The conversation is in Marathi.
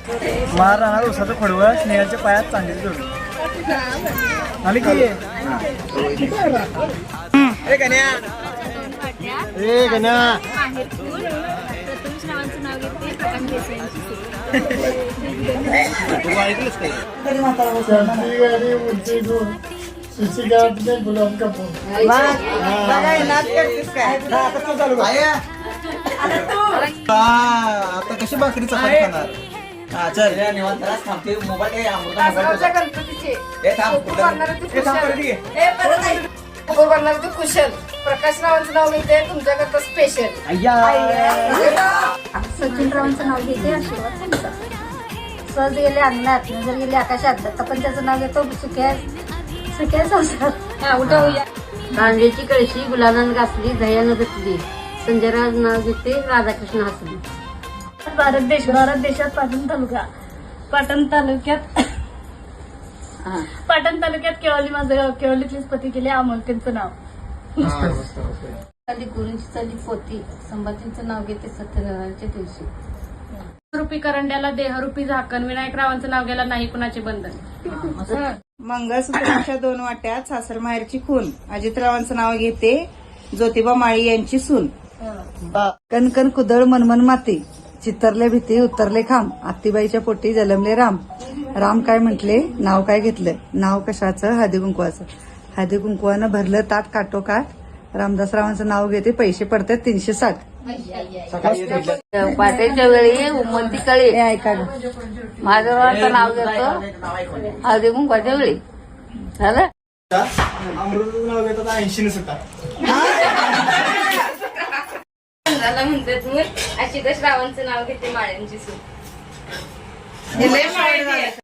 मार राहणार उसाचं खोडवं स्नेहाच्या पायात चांगली जोडली आली की ए गण्या प्रथम श्रावांचं नाव घेते प्रकाश देसाईंची आता कशी भाकरी चपाती खाणार हा चल निवांत थांबते मोबाईल कुशल प्रकाश रावांचं नाव घेते तुमच्याकरता स्पेशल सचिन रावांचं नाव घेते आशीर्वाद त्यांचा सहज गेले अंगणात नजर गेले आकाशात दत्तापण त्याचं नाव घेतो सुक्या संसार उठवूया कांद्याची कळशी गुलाबानं घासली दह्यानं धुतली संजयराज नाव घेते राधाकृष्ण हसली. भारत देशात पाटण तालुक्यात केवली माझं गाव केवलीतलीच पती केले अमोलतेंचं नाव गुरुंची चाली पोती संभाजींचं नाव घेते सत्यनारायणच्या दिवशी. रूपी करंड्याला देहरूपी झाकण विनायकरावांचं नाव गेला नाही कुणाचे बंधन. मंगळसूत्रांच्या 2 वाट्यात सासर माहेरची खून अजितरावांचं नाव घेते ज्योतिबा माळी यांची सून. कणकण कुदळ मनमन माती चित्तरले भीती उतरले खांब आत्तीबाईच्या पोटी जलमले राम. राम काय म्हटले नाव काय घेतलं नाव कशाचं हळदी कुंकवाचं हळदी कुंकवानं भरलं ताट काटोकाठ रामदासरावांचं नाव घेते पैसे पडतात 360. पाट्याच्या वेळी उमलती कळी ऐका महादेवांचं नाव घेतो हळदी कुंकवाच्या वेळी झालं. अमृताचं नाव घेतात 80 सुद्धा म्हणते तू अशी रावांचं नाव घेते माळ्यांची सून.